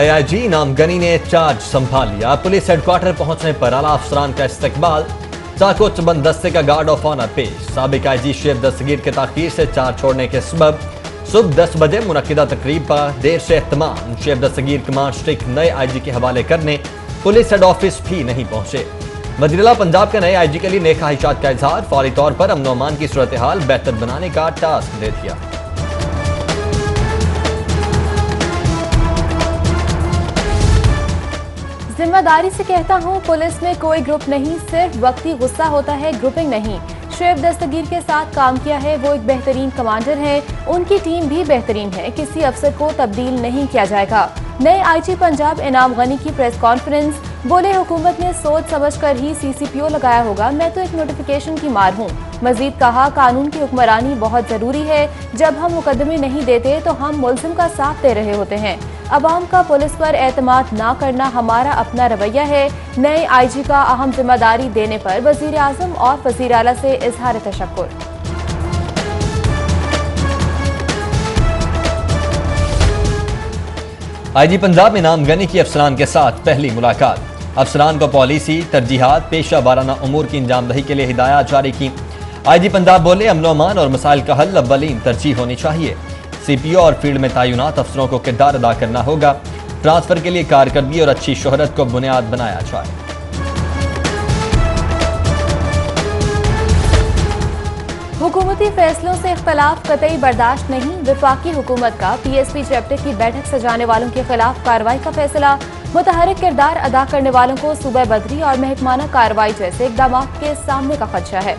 नए आईजी इनाम गनी ने चार्ज संभाल लिया। पुलिस हेडक्वार्टर पहुंचने पर आला अफसरान का इस्तकबाल, चाको चबंद दस्ते का गार्ड ऑफ ऑनर पेश। साबिक आईजी शुएब दस्तगीर के ताखीर से चार्ज छोड़ने के सबब सुबह 10 बजे मुनक्किदा तकरीब पर देर से एहतमाम। शुएब दस्तगीर कमांड स्ट्रिक नए आईजी के हवाले करने पुलिस हेड ऑफिस भी नहीं पहुंचे। वज़ीर-ए-आला पंजाब के नए आईजी के लिए नेक ख्वाहिशात का इजहार, फौरी तौर पर अमन अमान की सूरत हाल बेहतर बनाने का टास्क दे दिया। जिम्मेदारी से कहता हूँ, पुलिस में कोई ग्रुप नहीं, सिर्फ वक्ती गुस्सा होता है, ग्रुपिंग नहीं। शुएब दस्तगीर के साथ काम किया है, वो एक बेहतरीन कमांडर है, उनकी टीम भी बेहतरीन है, किसी अफसर को तब्दील नहीं किया जाएगा। नए आईजी पंजाब इनाम गनी की प्रेस कॉन्फ्रेंस, बोले हुकूमत ने सोच समझ कर ही सीसीपीओ लगाया होगा, मैं तो एक नोटिफिकेशन की मार हूँ। मजीद कहा, कानून की हुक्मरानी बहुत जरूरी है, जब हम मुकदमे नहीं देते तो हम मुल्जिम का साथ दे रहे होते हैं। अवाम का पुलिस पर एतमाद ना करना हमारा अपना रवैया है। नए आईजी का अहम जिम्मेदारी देने पर वजीर आजम और वजीर आला से इजहार तशक्कुर। आईजी पंजाब इनाम गनी की अफसरान के साथ पहली मुलाकात। अफसरान को पॉलिसी, तरजीहात, पेशा वाराना उमूर की इंजामदही के लिए हिदायत जारी की। आईजी पंजाब बोले, अमन अमान और मसाइल का हल अव्वलीन तरजीह होनी चाहिए। सीपीओ और फील्ड में तैनात अफसरों को किरदार अदा करना होगा। ट्रांसफर के लिए कारकर्दगी और अच्छी शोहरत को बुनियाद बनाया जाए। हुकूमती फैसलों से इख्तलाफ कतई बर्दाश्त नहीं। वफाकी हुकूमत का पीएसपी चैप्टर की बैठक सजाने वालों के खिलाफ कार्रवाई का फैसला। मुतहरिक किरदार अदा करने वालों को सूबा बदरी और महकमाना कार्रवाई जैसे इकदाम के सामने का खदशा है।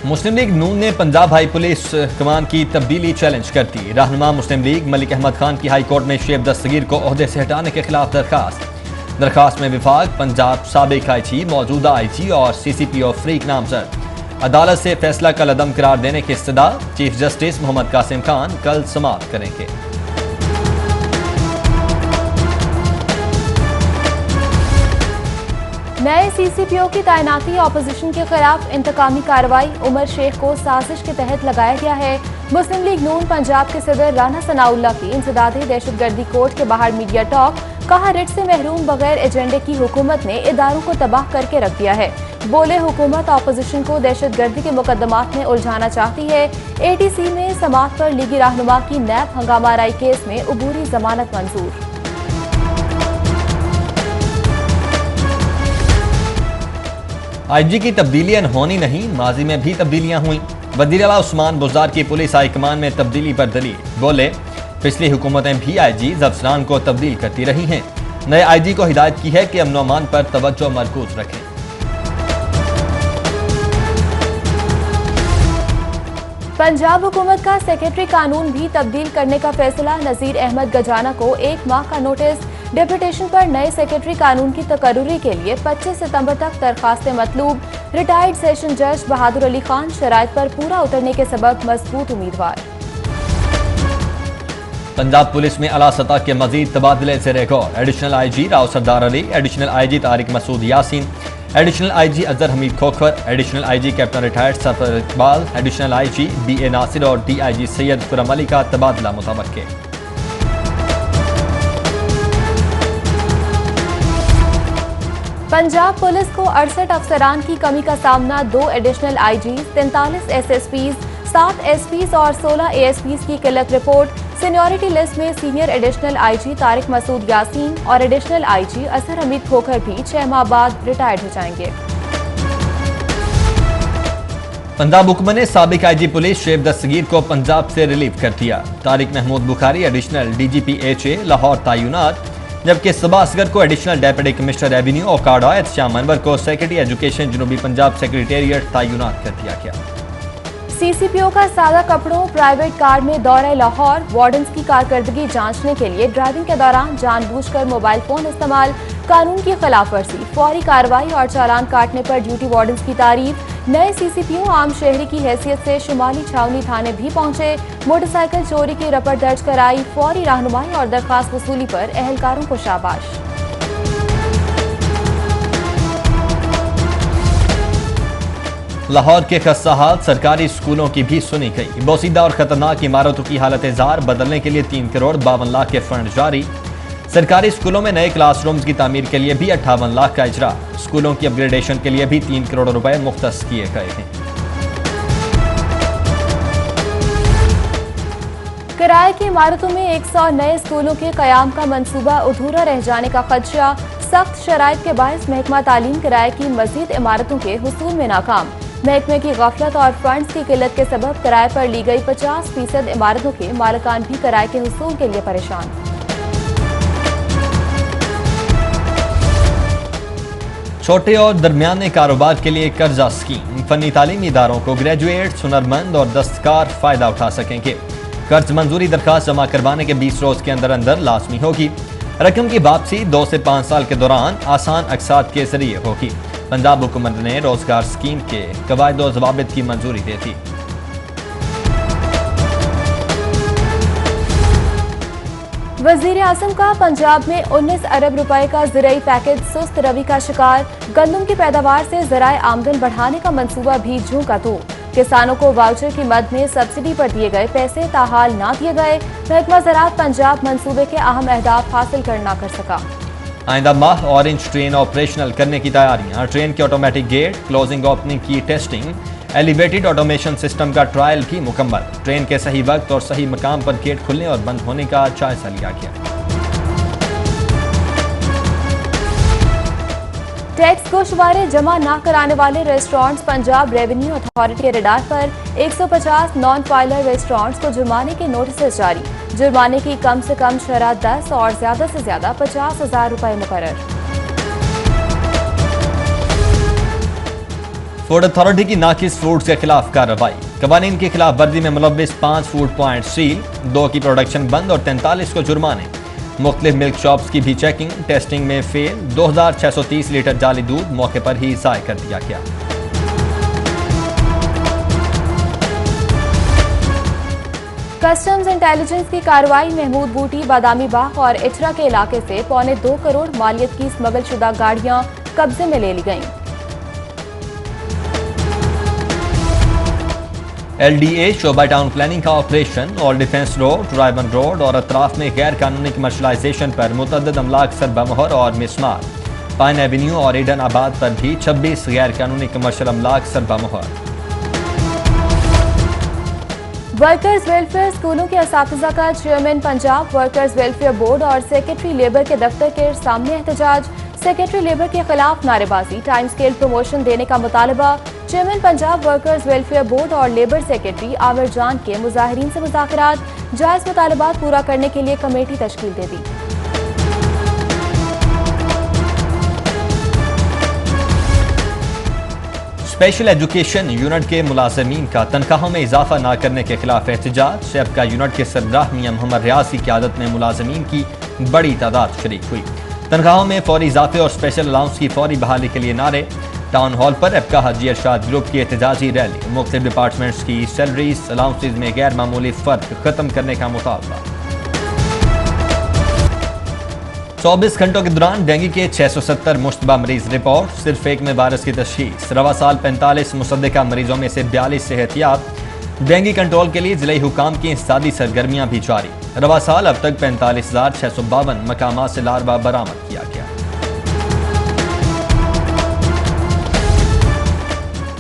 मुस्लिम लीग नून ने पंजाब हाई पुलिस कमान की तब्दीली चैलेंज कर दी। रहनुमा मुस्लिम लीग मलिक अहमद खान की हाई कोर्ट में शुएब दस्तगीर को ओहदे से हटाने के खिलाफ दरखास्त में विफाक, पंजाब साबिक आईजी, मौजूदा आईजी और सीसीपीओ फरीक नामजद। अदालत से फैसला कल अदम करार देने की इस्तदा। चीफ जस्टिस मोहम्मद कासिम खान कल समाप्त करेंगे। नए सीसीपीओ की तैनाती अपोजिशन के खिलाफ इंतकामी कार्रवाई। उमर शेख को साजिश के तहत लगाया गया है। मुस्लिम लीग नून पंजाब के सदर राना सनाउल्लाह की इंसदादी दहशतगर्दी कोर्ट के बाहर मीडिया टॉक। कहा, रिट से महरूम बगैर एजेंडे की हुकूमत ने इदारों को तबाह करके रख दिया है। बोले, हुकूमत अपोजिशन को दहशतगर्दी के मुकदमात में उलझाना चाहती है। एटीसी में समाअत पर लीगी रहनुमा की नैब हंगामा राई केस में अबूरी जमानत मंजूर। आईजी की तब्दीली अनहोनी नहीं, माजी में भी तब्दीलियां हुई। वज़ीर-ए-आला उस्मान बुज़दार की पुलिस हाईकमान में तब्दीली पर दलील। बोले, पिछली हुकूमतें भी आईजी अफसरान को तब्दील करती रही हैं। नए आईजी को हिदायत की है कि अमन अमान पर तवज्जो मरकूज रखें। पंजाब हुकूमत का सेक्रेटरी कानून भी तब्दील करने का फैसला। नज़ीर अहमद गजाना को 1 माह का नोटिस। डेपुटेशन पर नए सेक्रेटरी कानून की तकर्रुरी के लिए 25 सितंबर तक दरखास्तें मतलूब। रिटायर्ड सेशन जज बहादुर अली खान शराइत पर पूरा उतरने के सबब मजबूत उम्मीदवार। पंजाब पुलिस में अला सतह के मजीद तबादले से record. Additional IG Rao Sardar Ali, additional IG Tariq Masood Yasin, additional IG Azhar Hamid Khokhar, additional IG captain retired Sarfaraz Iqbal, additional IG BA Nasir और DIG सैयद खुर्रम अली का तबादला मुतवक्के। पंजाब पुलिस को 68 अफसरान की कमी का सामना। 2 एडिशनल आईजी, 43 SSPs, 7 SPs और 16 ASPs की किल्लत रिपोर्ट। सीनियरिटी लिस्ट में senior additional IG Tariq Masood Yasin और एडिशनल आईजी अजहर हमीद खोखर भी 6 माह बाद रिटायर्ड हो जाएंगे। पंजाब हुक्म ने साबिक आईजी पुलिस शुएब दस्तगीर को पंजाब से रिलीव कर दिया। Tariq Mahmood Bukhari additional DGP HA Lahore तैनात, जबकि सबा असगर को एडिशनल डेप्यूटी कमिश्नर रेवेन्यू और कार्ड श्याम अनवर को सेक्रेटरी एजुकेशन जनूबी पंजाब सेक्रेटेरिएट तैनात कर दिया गया। सीसीपीओ का सादा कपड़ों प्राइवेट कार में दौरे लाहौर। वार्डन्स की कारकर्दगी जांचने के लिए ड्राइविंग के दौरान जानबूझकर मोबाइल फोन इस्तेमाल, कानून की खिलाफ वर्जी, फौरी कार्रवाई और चालान काटने पर ड्यूटी वार्डन्स की तारीफ। नए सीसीपीओ आम शहरी की हैसियत से शुमाली छावनी थाने भी पहुंचे। मोटरसाइकिल चोरी की रपट दर्ज कराई। फौरी रहनुमाई और दरखास्त वसूली पर एहलकारों को शाबाश। लाहौर के खस्ता हाल सरकारी स्कूलों की भी सुनी गई। बोसीदा और खतरनाक इमारतों की हालत जार बदलने के लिए 3 करोड़ 52 लाख के फंड जारी। सरकारी स्कूलों में नए क्लासरूम्स की तामीर के लिए भी 58 लाख का इजरा। स्कूलों की अपग्रेडेशन के लिए भी 3 करोड़ रुपए मुख्तस किए गए हैं। किराए की इमारतों में 100 नए स्कूलों के कयाम का मंसूबा अधूरा रह जाने का खदशा। सख्त शराइत के बायस महकमा तालीम किराए की मजीद इमारतों के हुसूल में नाकाम। महकमे की गफलत और फंड्स की किल्लत के सबब किराए पर ली गई 50% इमारतों के मालिकान भी किराए के हुसूल के लिए परेशान। छोटे और दरमियाने कारोबार के लिए कर्जा स्कीम। फनी तालीमी इदारों को ग्रेजुएट, हुनरमंद और दस्तकार फायदा उठा सकेंगे। कर्ज मंजूरी दरखास्त जमा करवाने के 20 रोज के अंदर अंदर लाजमी होगी। रकम की वापसी 2 से 5 साल के दौरान आसान अकसात के जरिए होगी। पंजाब हुकूमत ने रोजगार स्कीम के कवायद और जवाबित की मंजूरी दे दी। वजीर आजम का पंजाब में 19 अरब रुपए का ज़राई पैकेज सुस्त रवि का शिकार। गंदम की पैदावार से ज़राए आमदन बढ़ाने का मंसूबा भी झोंका तो। किसानों को वाउचर की मद में सब्सिडी पर दिए गए पैसे ताहाल ना दिए गए। महकमा ज़राअत पंजाब मंसूबे के अहम अहदाफ हासिल ना कर सका। आइंदा माह ऑरेंज ट्रेन ऑपरेशनल करने की तैयारियां। ट्रेन के ऑटोमेटिक गेट, क्लोजिंग ओपनिंग की टेस्टिंग, एलिवेटेड ऑटोमेशन सिस्टम का ट्रायल भी मुकम्मल। ट्रेन के सही वक्त और सही मकाम पर गेट खुलने और बंद होने का जायजा लिया गया। टैक्स गोशवारे जमा न कराने वाले रेस्टोरेंट्स पंजाब रेवेन्यू अथॉरिटी के रडार पर 150 नॉन फाइलर रेस्टोरेंट्स को जुर्माने के नोटिस जारी। जुर्माने की कम से कम शरह 10 और ज्यादा से ज्यादा 50,000 रुपए मुकर्रर। फूड अथॉरिटी की नाकिस फूड्स के खिलाफ कार्रवाई। कवानीन की खिलाफ वर्जी में मुलव्विस 5 फूड पॉइंट सील, 2 की प्रोडक्शन बंद और 43 को जुर्माने। मुख्तलिफ मिल्क शॉप्स की भी चेकिंग, टेस्टिंग में फेल। 2630 लीटर जाली दूध मौके पर ही ज़ाय कर दिया गया। कस्टम्स इंटेलिजेंस की कार्रवाई। महमूद बूटी, बादामी बाग और इटरा के इलाके से 2.25 करोड़ मालियत की स्मगल शुदा गाड़ियां कब्जे में ले ली गईं। LDA शोबा टाउन प्लानिंग का ऑपरेशन और डिफेंस रोड, रायबन रोड और अतराफ में गैर कानूनी कमर्शलाइजेशन पर मुतअद्दिद अमलाक सरबमोहर और मिसमार। पाइन एवेन्यू और ईडन आबाद पर भी 26 गैर कानूनी कमर्शल अमलाक सरबमोहर। वर्कर्स वेलफेयर स्कूलों के असातिज़ा का chairman Punjab workers welfare board और सेक्रेटरी लेबर के दफ्तर के सामने एहतजाज। सेक्रेटरी लेबर के खिलाफ नारेबाजी। टाइम स्केल प्रमोशन देने का मुतालबा। Chairman Punjab workers welfare board और लेबर सेक्रेटरी आमिर जान के मुजाहिरीन से मुज़ाकरात। जायज़ मुतालबात पूरा करने के लिए कमेटी तश्कील दे दी। स्पेशल एजुकेशन यूनिट के मुलाजमीन का तनख्वाहों में इजाफा न करने के खिलाफ एहतजाज। शेफ का यूनिट के सरबराह मियां मोहम्मद रियाज की क़यादत में मुलाजमीन की बड़ी तादाद शरीक हुई। तनख्वाहों में फौरी इजाफे और स्पेशल अलाउंस की फौरी बहाली के लिए नारे। टाउन हॉल पर एबका हाजी अरशाद ग्रुप की एहतजाजी रैली। मुख्तलिफ डिपार्टमेंट्स की सैलरीज अलाउंसेज में गैर मामूली फ़र्क खत्म करने का मुतालबा। 24 घंटों के दौरान डेंगू के 670 मुश्तबा मरीज रिपोर्ट। सिर्फ एक में वायरस की तशखीस। रवा साल 45 मुसद्दिका मरीजों में से 42 सेहतियाब। डेंगू कंट्रोल के लिए जिले हुकाम की इंसदादी सरगर्मियां भी जारी। रवा साल अब तक 45,652 मकामात से लार्वा बरामद किया गया।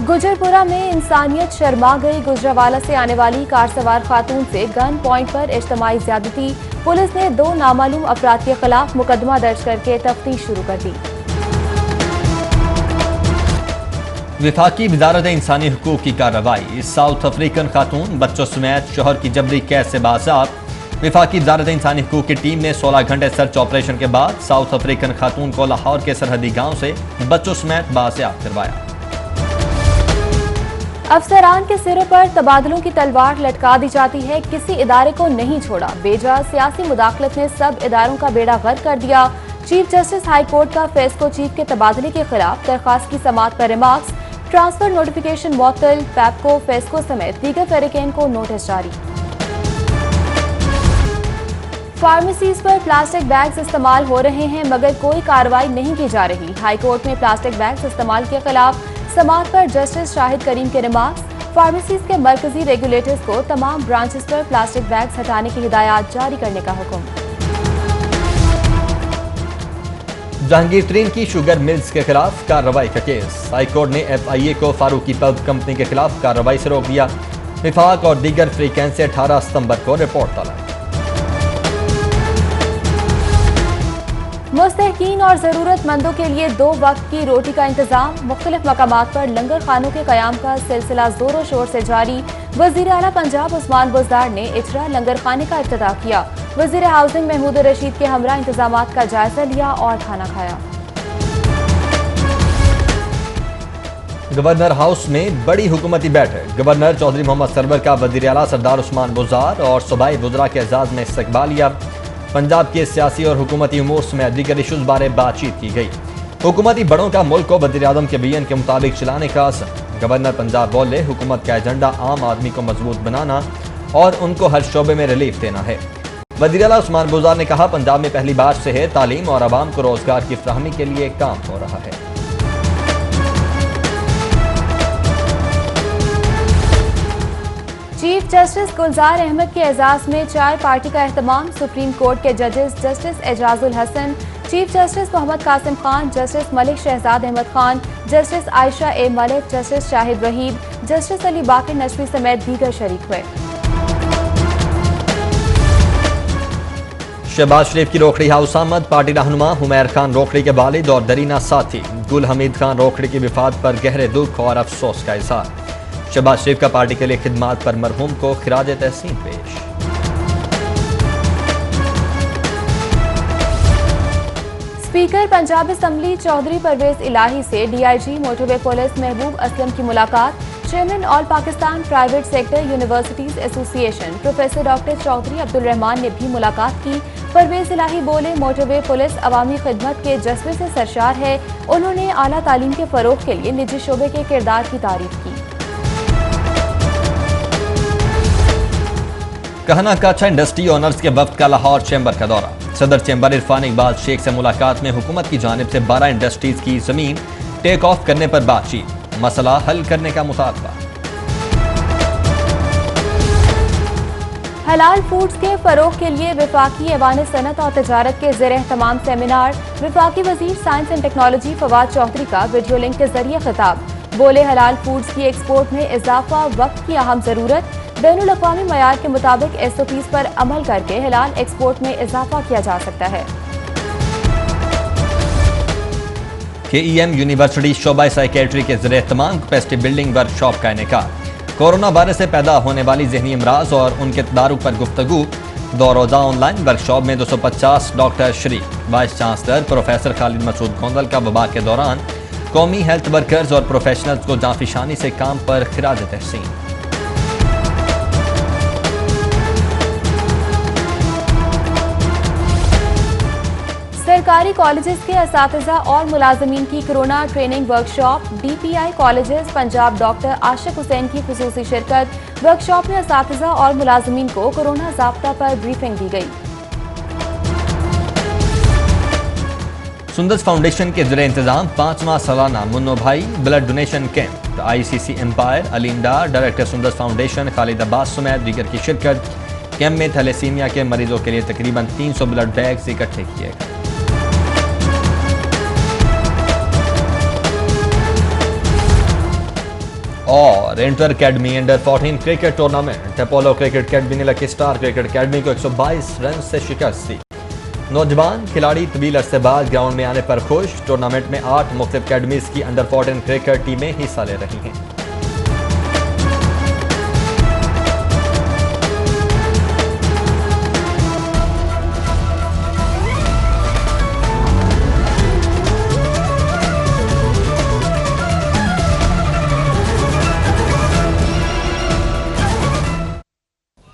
गुजरपुरा में इंसानियत शर्मा गई। गुजरावाला से आने वाली कार सवार खातून से गन पॉइंट पर इज्तमाई ज्यादती। पुलिस ने 2 नामालूम अफराद के खिलाफ मुकदमा दर्ज करके तफ्तीश शुरू कर दी। विफाकी वजारत इंसानी हुकूक की कार्रवाई। साउथ अफ्रीकन खातून बच्चों समेत शोहर की जबरी कैद से बाज़ाब। विफाकी वजारत इंसानी हुकूक की टीम ने 16 घंटे सर्च ऑपरेशन के बाद साउथ अफ्रीकन खातून को लाहौर के सरहदी गांव से बच्चों समेत बाज़ियाब करवाया। अफसरान के सिरों पर तबादलों की तलवार लटका दी जाती है। किसी इदारे को नहीं छोड़ा। बेजा सियासी मुदाखलत ने सब इदारों का बेड़ा गर्क कर दिया। चीफ जस्टिस हाई कोर्ट का फेस्को चीफ के तबादले के खिलाफ दरखास्त की समाअत पर रिमार्क्स। ट्रांसफर नोटिफिकेशन मुअत्तल। पैपको, फेस्को समेत दीगर फरीकैन को नोटिस जारी। फार्मेसीज पर प्लास्टिक बैग्स इस्तेमाल हो रहे हैं मगर कोई कार्रवाई नहीं की जा रही। हाई कोर्ट में प्लास्टिक बैग्स इस्तेमाल के खिलाफ समाअत पर जस्टिस शाहिद करीम के रिमार्क्स। फार्मेसीज के मरकजी रेगुलेटर्स को तमाम ब्रांचेस पर प्लास्टिक बैग्स हटाने की हिदायत जारी करने का हुक्म। जहांगीर तरीन की शुगर मिल्स के खिलाफ कार्रवाई का केस। हाईकोर्ट ने FIA को फारूकी पल्प कंपनी के खिलाफ कार्रवाई से रोक दिया। विफाक और दीगर फ्रीक्वेंसी 18 सितंबर को रिपोर्ट तलब। मुस्तहकीन और ज़रूरतमंदों के लिए 2 वक्त की रोटी का इंतजाम। मुख्तलिफ मकामात पर लंगर खानों के कयाम का सिलसिला जोरों शोर से जारी। वज़ीर आला पंजाब उस्मान बुज़दार ने इजरा लंगर खाने का इफ्तिताह किया। वज़ीर हाउसिंग महमूद रशीद के हमरा इंतजामात का जायजा लिया और खाना खाया। गवर्नर हाउस में बड़ी हुकूमती बैठक। गवर्नर चौधरी मोहम्मद सरवर का वज़ीर आला सरदार उस्मान बुज़दार और सूबाई वज़रा के एजाज में इस्तकबाल लिया। पंजाब के सियासी और हुकूमती उमूर में दीगर इशूज बारे बातचीत की गई। हुकूमती बड़ों का मुल्क को वज़ीर आज़म के विजन के मुताबिक चलाने का आज़म। गवर्नर पंजाब बोले, हुकूमत का एजेंडा आम आदमी को मजबूत बनाना और उनको हर शोबे में रिलीफ देना है। वज़ीर आला उस्मान बुज़दार ने कहा, पंजाब में पहली बार सेहत, तालीम और आवाम को रोजगार की फराहमी के लिए काम हो रहा है। चीफ जस्टिस गुलजार अहमद के एजाज में चाय पार्टी का एहतमाम। सुप्रीम कोर्ट के जजेस justice Ejazul Hassan, chief justice Mohammad Qasim Khan, justice Malik Shahzad Ahmed Khan, justice Ayesha A Malik, justice Shahid Waheed, justice Ali Baqir Najafi समेत दीगर शरीक हुए। शहबाज शरीफ की रोकड़ी हाउस आमद। पार्टी रहनुमा हुमैर खान रोकड़ी के वालिद और दरीना साथी गुल हमीद खान रोकड़ी की विफात पर गहरे दुख और अफसोस का इजहार। शहबाज शरीफ का पार्टी के लिए खिदमात पर मरहूम को खिराज तहसीन पेश। स्पीकर पंजाब असम्बली चौधरी परवेज इलाही से DIG motorway police Mehboob Aslam की मुलाकात। Chairman all Pakistan private sector universities association professor doctor Chaudhry Abdul Rehman ने भी मुलाकात की। परवेज इलाही बोले, मोटरवे पुलिस अवामी खिदमत के जज्बे से सरशार है। उन्होंने आला तालीम के फरोग के लिए निजी शोबे के किरदार की तारीफ की। कहना काछा इंडस्ट्री ओनर्स के वफ्द का लाहौर चैम्बर का दौरा। सदर चैम्बर इरफान इकबाल शेख से मुलाकात में हुकूमत की जानिब से 12 इंडस्ट्रीज की जमीन टेक ऑफ करने पर बातचीत, मसला हल करने का मुतालबा। हलाल फूड्स के फरोग के लिए विफाकी ऐवान सनत और तजारत के ज़ेर एहतमाम सेमिनार। विफाकी वजीर science and technology Fawad Chaudhry का वीडियो लिंक के जरिए खिताब। बोले, हलाल फूड्स की एक्सपोर्ट में इजाफा वक्त की अहम जरूरत। बैनुल अक़वामी मयार के मुताबिक SOPs पर अमल करके हलाल एक्सपोर्ट में इजाफा किया जा सकता है। KEM यूनिवर्सिटी शोबा साइकेट्री के ज़रिए तमाम कैपेसिटी बिल्डिंग वर्कशॉप का इनेकाद। कोरोना वायरस से पैदा होने वाली ज़हनी अमराज और उनके तदारुक पर गुफ्तगू। 2 रोज़ा ऑनलाइन वर्कशॉप में 250 डॉक्टर शरीक। Vice chancellor professor Khalid Masood Gondal का वबा के दौरान कौमी हेल्थ वर्कर्स और प्रोफेशनल्स को जाफिशानी से काम पर खिराज तहसीन। सरकारी कॉलेजेस के असातिज़ा और मुलाजमीन की corona training workshop. DPI colleges Punjab doctor Ashiq Hussain की खुसूसी शिरकत। वर्कशॉप में असातिज़ा और मुलाजमीन को कोरोना ज़ाब्ता पर ब्रीफिंग दी गई। सुंदस फाउंडेशन के ज़रिए इंतजाम 5वां सालाना मुन्नो भाई blood donation camp. ICC empire अलींडा director Sundas foundation Khalid Abbas समेत दीगर की शिरकत। कैंप में थैलेसीमिया के मरीजों के लिए तकरीबन 300 ब्लड बैग्स इकट्ठे किए गए। और inter academy under 14 cricket tournament. Apollo cricket academy ने लकी स्टार क्रिकेट अकेडमी को 122 रन से शिकस्त दी। नौजवान खिलाड़ी तवील अरसे बाद ग्राउंड में आने पर खुश। टूर्नामेंट में 8 मुख्तलिफ अकेडमीज की अंडर 14 क्रिकेट टीमें हिस्सा ले रही हैं।